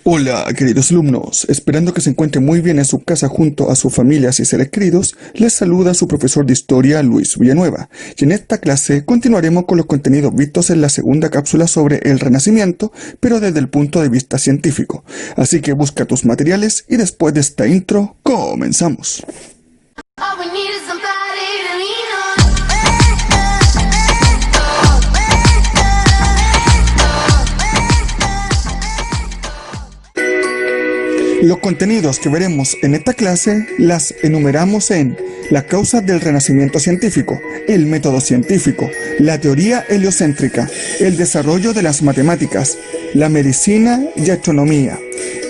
Hola, queridos alumnos. Esperando que se encuentren muy bien en su casa junto a sus familias y seres queridos, les saluda su profesor de Historia, Luis Villanueva. Y en esta clase continuaremos con los contenidos vistos en la segunda cápsula sobre el Renacimiento, pero desde el punto de vista científico. Así que busca tus materiales y después de esta intro, comenzamos. Los contenidos que veremos en esta clase las enumeramos en las causas del renacimiento científico, el método científico, la teoría heliocéntrica, el desarrollo de las matemáticas, la medicina y astronomía,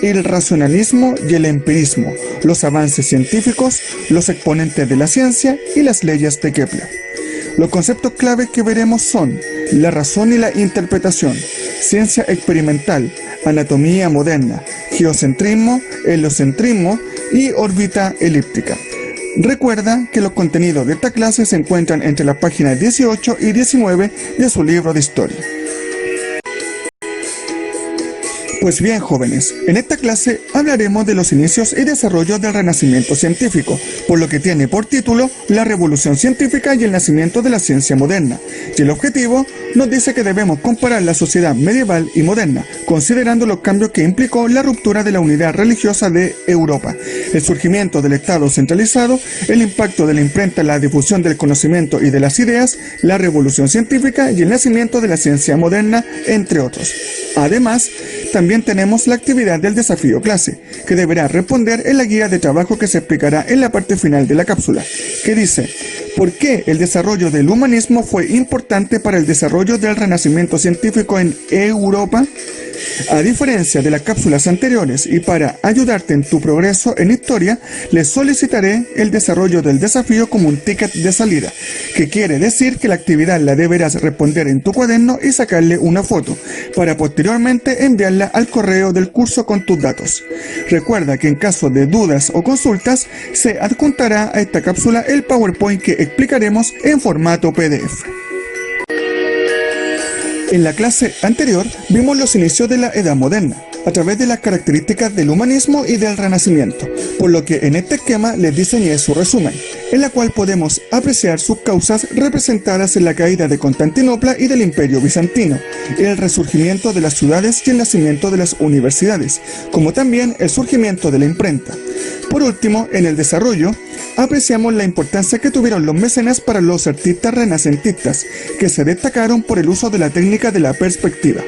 el racionalismo y el empirismo, los avances científicos, los exponentes de la ciencia y las leyes de Kepler. Los conceptos clave que veremos son la razón y la interpretación, ciencia experimental, anatomía moderna, geocentrismo, heliocentrismo y órbita elíptica. Recuerda que los contenidos de esta clase se encuentran entre las páginas 18 y 19 de su libro de historia. Pues bien, jóvenes, en esta clase hablaremos de los inicios y desarrollo del Renacimiento científico, por lo que tiene por título La Revolución Científica y el Nacimiento de la Ciencia Moderna. Y el objetivo nos dice que debemos comparar la sociedad medieval y moderna, considerando los cambios que implicó la ruptura de la unidad religiosa de Europa, el surgimiento del Estado centralizado, el impacto de la imprenta en la difusión del conocimiento y de las ideas, la Revolución Científica y el nacimiento de la ciencia moderna, entre otros. Además, también tenemos la actividad del desafío clase, que deberá responder en la guía de trabajo que se explicará en la parte final de la cápsula, que dice: ¿por qué el desarrollo del humanismo fue importante para el desarrollo del renacimiento científico en Europa? A diferencia de las cápsulas anteriores y para ayudarte en tu progreso en historia, les solicitaré el desarrollo del desafío como un ticket de salida, que quiere decir que la actividad la deberás responder en tu cuaderno y sacarle una foto, para posteriormente enviarla al correo del curso con tus datos. Recuerda que en caso de dudas o consultas, se adjuntará a esta cápsula el PowerPoint que explicaremos en formato PDF. En la clase anterior vimos los inicios de la Edad Moderna, a través de las características del humanismo y del renacimiento, por lo que en este esquema les diseñé su resumen, en la cual podemos apreciar sus causas representadas en la caída de Constantinopla y del Imperio Bizantino, el resurgimiento de las ciudades y el nacimiento de las universidades, como también el surgimiento de la imprenta. Por último, en el desarrollo, apreciamos la importancia que tuvieron los mecenas para los artistas renacentistas, que se destacaron por el uso de la técnica de la perspectiva,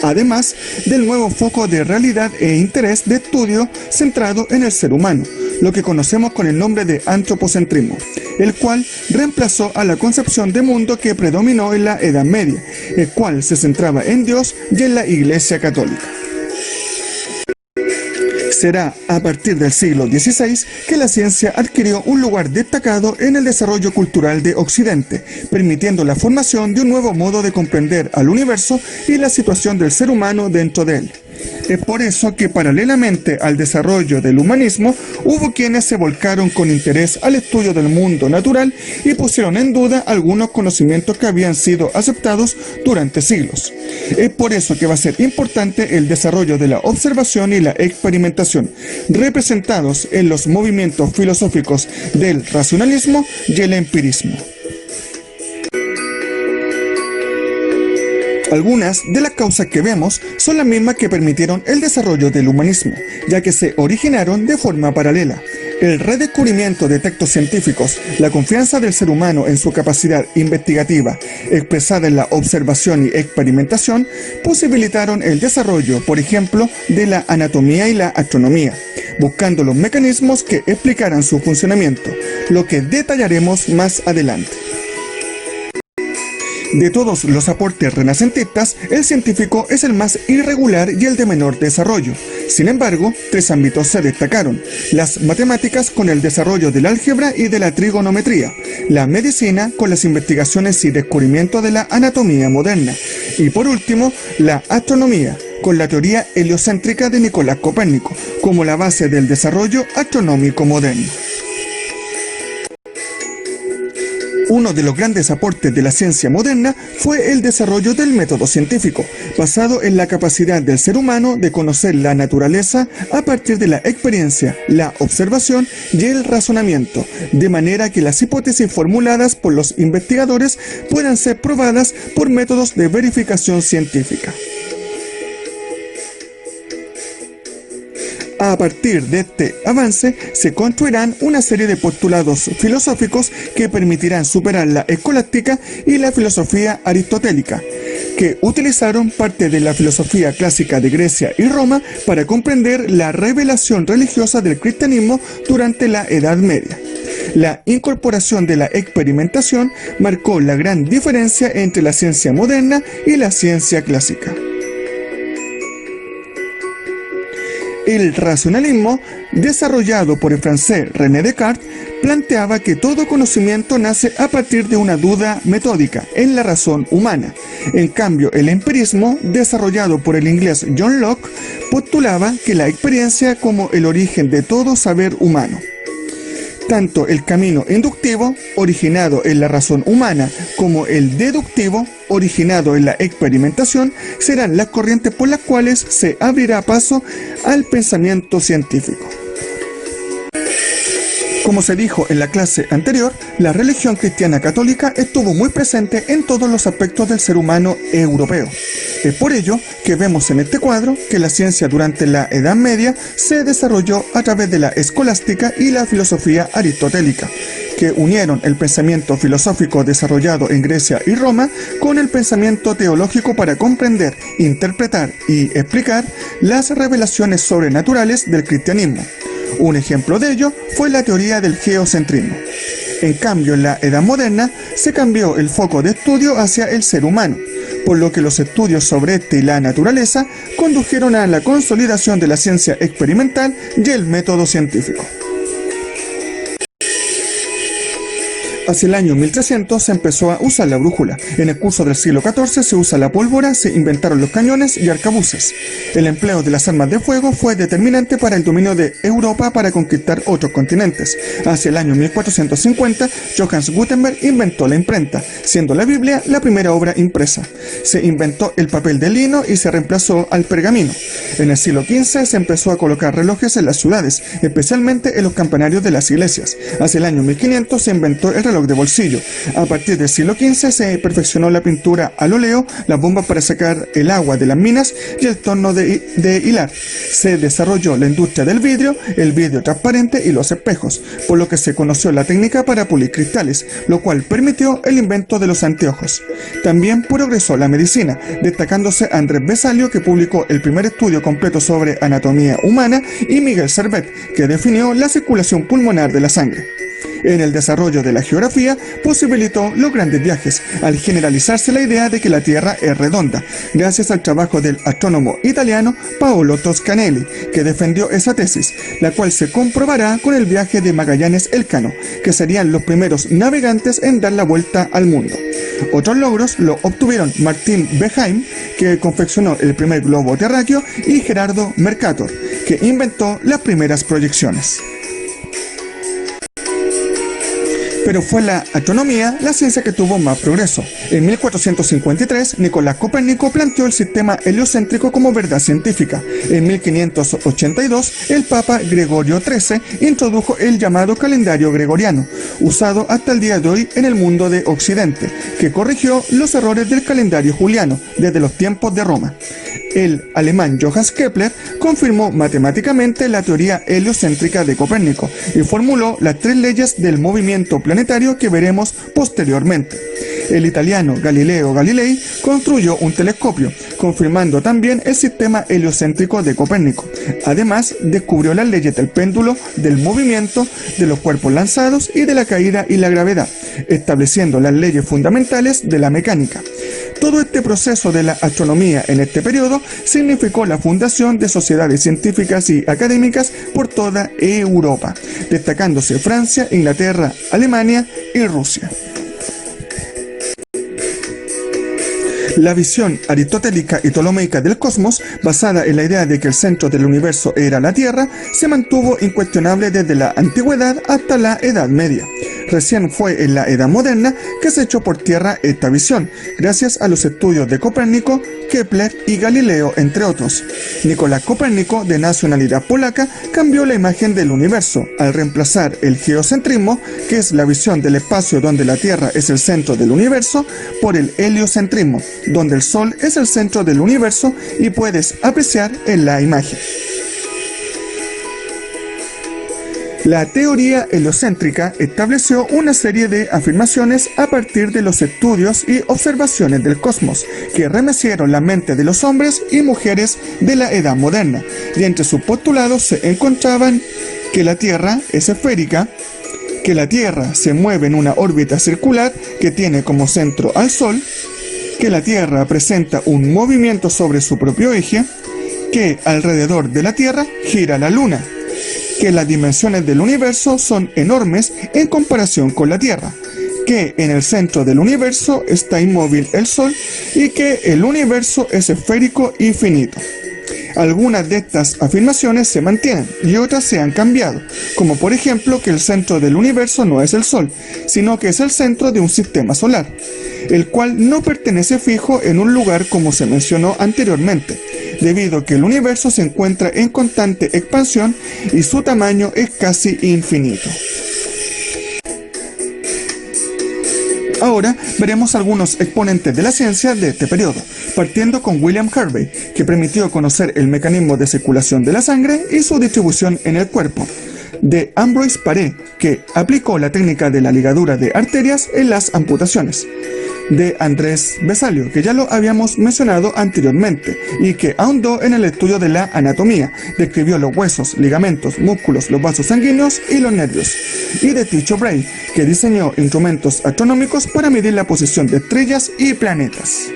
además del nuevo foco de realidad e interés de estudio centrado en el ser humano, lo que conocemos con el nombre de antropocentrismo, el cual reemplazó a la concepción de mundo que predominó en la Edad Media, el cual se centraba en Dios y en la Iglesia Católica. Será a partir del siglo XVI que la ciencia adquirió un lugar destacado en el desarrollo cultural de Occidente, permitiendo la formación de un nuevo modo de comprender al universo y la situación del ser humano dentro de él. Es por eso que paralelamente al desarrollo del humanismo, hubo quienes se volcaron con interés al estudio del mundo natural y pusieron en duda algunos conocimientos que habían sido aceptados durante siglos. Es por eso que va a ser importante el desarrollo de la observación y la experimentación, representados en los movimientos filosóficos del racionalismo y el empirismo. Algunas de las causas que vemos son las mismas que permitieron el desarrollo del humanismo, ya que se originaron de forma paralela. El redescubrimiento de textos científicos, la confianza del ser humano en su capacidad investigativa, expresada en la observación y experimentación, posibilitaron el desarrollo, por ejemplo, de la anatomía y la astronomía, buscando los mecanismos que explicaran su funcionamiento, lo que detallaremos más adelante. De todos los aportes renacentistas, el científico es el más irregular y el de menor desarrollo. Sin embargo, tres ámbitos se destacaron: las matemáticas con el desarrollo del álgebra y de la trigonometría, la medicina con las investigaciones y descubrimiento de la anatomía moderna, y por último, la astronomía, con la teoría heliocéntrica de Nicolás Copérnico, como la base del desarrollo astronómico moderno. Uno de los grandes aportes de la ciencia moderna fue el desarrollo del método científico, basado en la capacidad del ser humano de conocer la naturaleza a partir de la experiencia, la observación y el razonamiento, de manera que las hipótesis formuladas por los investigadores puedan ser probadas por métodos de verificación científica. A partir de este avance, se construirán una serie de postulados filosóficos que permitirán superar la escolástica y la filosofía aristotélica, que utilizaron parte de la filosofía clásica de Grecia y Roma para comprender la revelación religiosa del cristianismo durante la Edad Media. La incorporación de la experimentación marcó la gran diferencia entre la ciencia moderna y la ciencia clásica. El racionalismo, desarrollado por el francés René Descartes, planteaba que todo conocimiento nace a partir de una duda metódica en la razón humana. En cambio, el empirismo, desarrollado por el inglés John Locke, postulaba que la experiencia como el origen de todo saber humano. Tanto el camino inductivo, originado en la razón humana, como el deductivo, originado en la experimentación, serán las corrientes por las cuales se abrirá paso al pensamiento científico. Como se dijo en la clase anterior, la religión cristiana católica estuvo muy presente en todos los aspectos del ser humano europeo. Es por ello que vemos en este cuadro que la ciencia durante la Edad Media se desarrolló a través de la escolástica y la filosofía aristotélica, que unieron el pensamiento filosófico desarrollado en Grecia y Roma con el pensamiento teológico para comprender, interpretar y explicar las revelaciones sobrenaturales del cristianismo. Un ejemplo de ello fue la teoría del geocentrismo. En cambio, en la Edad Moderna se cambió el foco de estudio hacia el ser humano, por lo que los estudios sobre este y la naturaleza condujeron a la consolidación de la ciencia experimental y el método científico. Hacia el año 1300 se empezó a usar la brújula. En el curso del siglo XIV se usa la pólvora, se inventaron los cañones y arcabuces. El empleo de las armas de fuego fue determinante para el dominio de Europa para conquistar otros continentes. Hacia el año 1450, Johannes Gutenberg inventó la imprenta, siendo la Biblia la primera obra impresa. Se inventó el papel de lino y se reemplazó al pergamino. En el siglo XV se empezó a colocar relojes en las ciudades, especialmente en los campanarios de las iglesias. Hacia el año 1500 se inventó el reloj de bolsillo. A partir del siglo XV se perfeccionó la pintura al óleo, las bombas para sacar el agua de las minas y el torno de hilar. Se desarrolló la industria del vidrio, el vidrio transparente y los espejos, por lo que se conoció la técnica para pulir cristales, lo cual permitió el invento de los anteojos. También progresó la medicina, destacándose Andrés Vesalio, que publicó el primer estudio completo sobre anatomía humana, y Miguel Servet, que definió la circulación pulmonar de la sangre. En el desarrollo de la geografía posibilitó los grandes viajes, al generalizarse la idea de que la Tierra es redonda, gracias al trabajo del astrónomo italiano Paolo Toscanelli, que defendió esa tesis, la cual se comprobará con el viaje de Magallanes Elcano, que serían los primeros navegantes en dar la vuelta al mundo. Otros logros lo obtuvieron Martín Behaim, que confeccionó el primer globo terráqueo, y Gerardo Mercator, que inventó las primeras proyecciones. Pero fue la astronomía la ciencia que tuvo más progreso. En 1453, Nicolás Copérnico planteó el sistema heliocéntrico como verdad científica. En 1582, el Papa Gregorio XIII introdujo el llamado calendario gregoriano, usado hasta el día de hoy en el mundo de Occidente, que corrigió los errores del calendario juliano desde los tiempos de Roma. El alemán Johannes Kepler confirmó matemáticamente la teoría heliocéntrica de Copérnico y formuló las 3 leyes del movimiento planetario que veremos posteriormente. El italiano Galileo Galilei construyó un telescopio, confirmando también el sistema heliocéntrico de Copérnico. Además, descubrió las leyes del péndulo, del movimiento, de los cuerpos lanzados y de la caída y la gravedad, estableciendo las leyes fundamentales de la mecánica. Todo este proceso de la astronomía en este periodo significó la fundación de sociedades científicas y académicas por toda Europa, destacándose Francia, Inglaterra, Alemania y Rusia. La visión aristotélica y ptolomeica del cosmos, basada en la idea de que el centro del universo era la Tierra, se mantuvo incuestionable desde la antigüedad hasta la Edad Media. Recién fue en la Edad Moderna que se echó por tierra esta visión, gracias a los estudios de Copérnico, Kepler y Galileo, entre otros. Nicolás Copérnico, de nacionalidad polaca, cambió la imagen del universo al reemplazar el geocentrismo, que es la visión del espacio donde la Tierra es el centro del universo, por el heliocentrismo, donde el Sol es el centro del universo y puedes apreciar en la imagen. La teoría heliocéntrica estableció una serie de afirmaciones a partir de los estudios y observaciones del cosmos que remecieron la mente de los hombres y mujeres de la Edad Moderna, y entre sus postulados se encontraban que la Tierra es esférica, que la Tierra se mueve en una órbita circular que tiene como centro al Sol, que la Tierra presenta un movimiento sobre su propio eje, que alrededor de la Tierra gira la Luna, que las dimensiones del universo son enormes en comparación con la Tierra, que en el centro del universo está inmóvil el Sol y que el universo es esférico y finito. Algunas de estas afirmaciones se mantienen y otras se han cambiado, como por ejemplo que el centro del universo no es el Sol, sino que es el centro de un sistema solar, el cual no pertenece fijo en un lugar como se mencionó anteriormente, debido a que el universo se encuentra en constante expansión y su tamaño es casi infinito. Ahora veremos algunos exponentes de la ciencia de este periodo, partiendo con William Harvey, que permitió conocer el mecanismo de circulación de la sangre y su distribución en el cuerpo; de Ambroise Paré, que aplicó la técnica de la ligadura de arterias en las amputaciones; de Andrés Vesalio, que ya lo habíamos mencionado anteriormente, y que ahondó en el estudio de la anatomía, describió los huesos, ligamentos, músculos, los vasos sanguíneos y los nervios; y de Tycho Brahe, que diseñó instrumentos astronómicos para medir la posición de estrellas y planetas.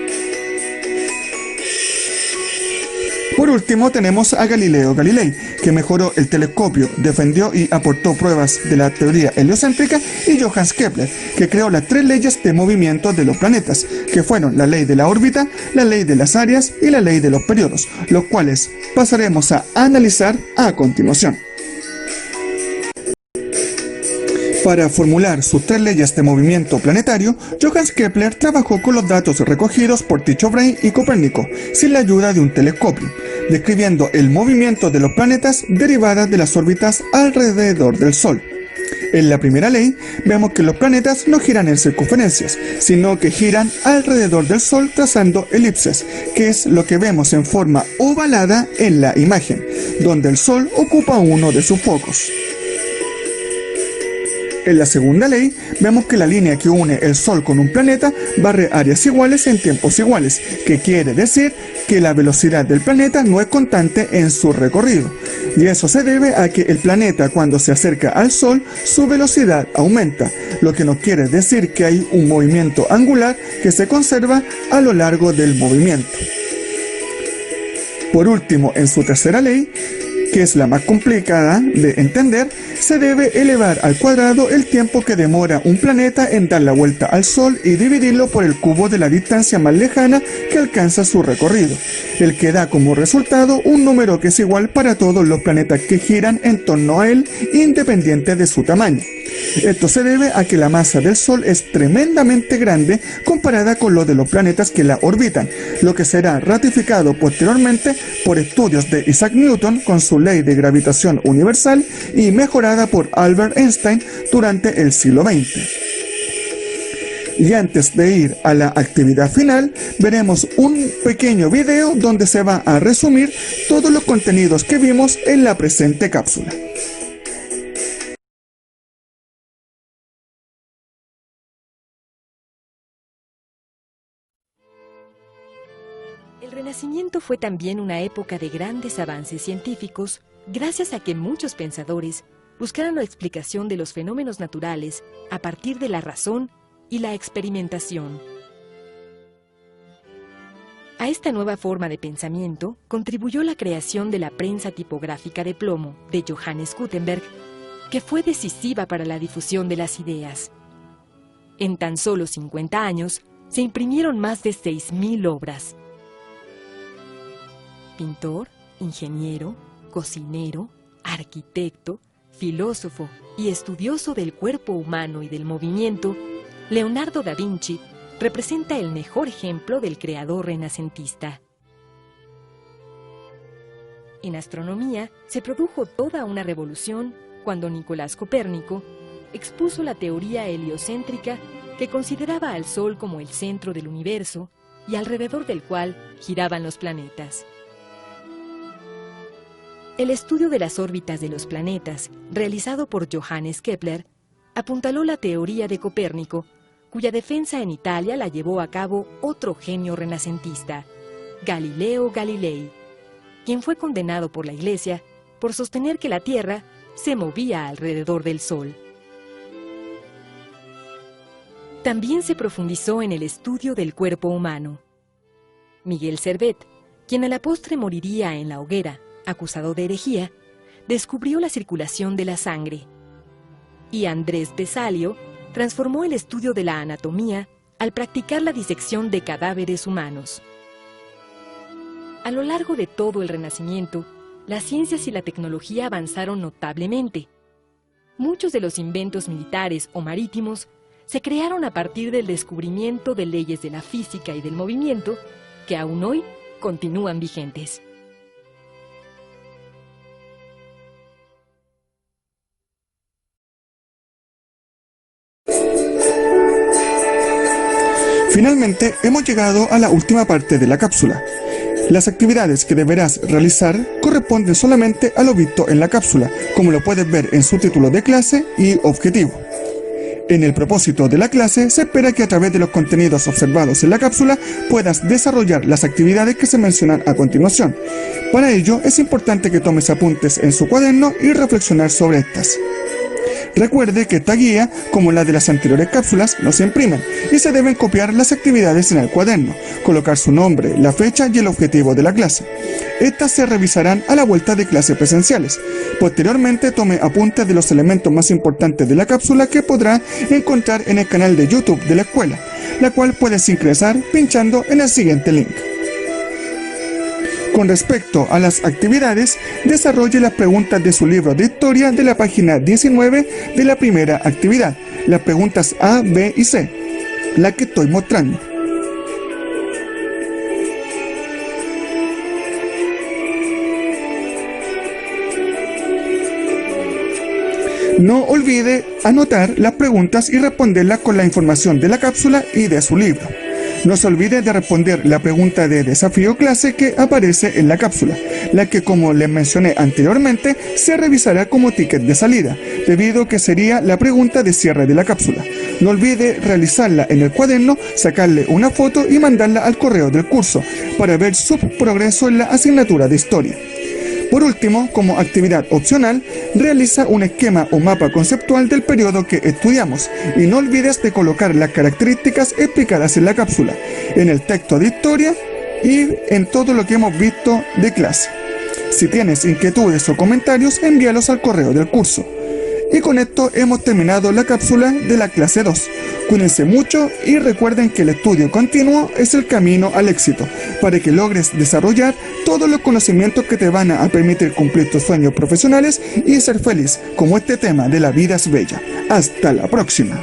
Por último tenemos a Galileo Galilei, que mejoró el telescopio, defendió y aportó pruebas de la teoría heliocéntrica, y Johannes Kepler, que creó las 3 leyes de movimiento de los planetas, que fueron la ley de la órbita, la ley de las áreas y la ley de los periodos, los cuales pasaremos a analizar a continuación. Para formular sus 3 leyes de movimiento planetario, Johannes Kepler trabajó con los datos recogidos por Tycho Brahe y Copérnico, sin la ayuda de un telescopio, describiendo el movimiento de los planetas derivadas de las órbitas alrededor del Sol. En la primera ley, vemos que los planetas no giran en circunferencias, sino que giran alrededor del Sol trazando elipses, que es lo que vemos en forma ovalada en la imagen, donde el Sol ocupa uno de sus focos. En la segunda ley, vemos que la línea que une el Sol con un planeta barre áreas iguales en tiempos iguales, que quiere decir que la velocidad del planeta no es constante en su recorrido, y eso se debe a que el planeta, cuando se acerca al Sol, su velocidad aumenta, lo que nos quiere decir que hay un movimiento angular que se conserva a lo largo del movimiento. Por último, en su tercera ley, que es la más complicada de entender, se debe elevar al cuadrado el tiempo que demora un planeta en dar la vuelta al Sol y dividirlo por el cubo de la distancia más lejana que alcanza su recorrido, el que da como resultado un número que es igual para todos los planetas que giran en torno a él, independiente de su tamaño. Esto se debe a que la masa del Sol es tremendamente grande comparada con lo de los planetas que la orbitan, lo que será ratificado posteriormente por estudios de Isaac Newton con su ley de gravitación universal y mejorada por Albert Einstein durante el siglo XX. Y antes de ir a la actividad final, veremos un pequeño video donde se va a resumir todos los contenidos que vimos en la presente cápsula. El Renacimiento fue también una época de grandes avances científicos, gracias a que muchos pensadores buscaron la explicación de los fenómenos naturales a partir de la razón y la experimentación. A esta nueva forma de pensamiento contribuyó la creación de la prensa tipográfica de plomo de Johannes Gutenberg, que fue decisiva para la difusión de las ideas. En tan solo 50 años se imprimieron más de 6.000 obras. Pintor, ingeniero, cocinero, arquitecto, Filósofo y estudioso del cuerpo humano y del movimiento, Leonardo da Vinci representa el mejor ejemplo del creador renacentista. En astronomía se produjo toda una revolución cuando Nicolás Copérnico expuso la teoría heliocéntrica que consideraba al Sol como el centro del universo y alrededor del cual giraban los planetas. El estudio de las órbitas de los planetas, realizado por Johannes Kepler, apuntaló la teoría de Copérnico, cuya defensa en Italia la llevó a cabo otro genio renacentista, Galileo Galilei, quien fue condenado por la Iglesia por sostener que la Tierra se movía alrededor del Sol. También se profundizó en el estudio del cuerpo humano. Miguel Servet, quien a la postre moriría en la hoguera, acusado de herejía, descubrió la circulación de la sangre. Y Andrés Besalio transformó el estudio de la anatomía al practicar la disección de cadáveres humanos. A lo largo de todo el Renacimiento, las ciencias y la tecnología avanzaron notablemente. Muchos de los inventos militares o marítimos se crearon a partir del descubrimiento de leyes de la física y del movimiento que aún hoy continúan vigentes. Finalmente, hemos llegado a la última parte de la cápsula. Las actividades que deberás realizar corresponden solamente a lo visto en la cápsula, como lo puedes ver en su título de clase y objetivo. En el propósito de la clase, se espera que a través de los contenidos observados en la cápsula puedas desarrollar las actividades que se mencionan a continuación. Para ello, es importante que tomes apuntes en su cuaderno y reflexionar sobre estas. Recuerde que esta guía, como la de las anteriores cápsulas, no se imprimen y se deben copiar las actividades en el cuaderno, colocar su nombre, la fecha y el objetivo de la clase. Estas se revisarán a la vuelta de clases presenciales. Posteriormente, tome apuntes de los elementos más importantes de la cápsula que podrá encontrar en el canal de YouTube de la escuela, la cual puedes ingresar pinchando en el siguiente link. Con respecto a las actividades, desarrolle las preguntas de su libro de historia de la página 19 de la primera actividad, las preguntas A, B y C, la que estoy mostrando. No olvide anotar las preguntas y responderlas con la información de la cápsula y de su libro. No se olvide de responder la pregunta de desafío clase que aparece en la cápsula, la que, como les mencioné anteriormente, se revisará como ticket de salida, debido a que sería la pregunta de cierre de la cápsula. No olvide realizarla en el cuaderno, sacarle una foto y mandarla al correo del curso para ver su progreso en la asignatura de historia. Por último, como actividad opcional, realiza un esquema o mapa conceptual del periodo que estudiamos y no olvides de colocar las características explicadas en la cápsula, en el texto de historia y en todo lo que hemos visto de clase. Si tienes inquietudes o comentarios, envíalos al correo del curso. Y con esto hemos terminado la cápsula de la clase 2. Cuídense mucho y recuerden que el estudio continuo es el camino al éxito, para que logres desarrollar todos los conocimientos que te van a permitir cumplir tus sueños profesionales y ser feliz, como este tema de la vida es bella. Hasta la próxima.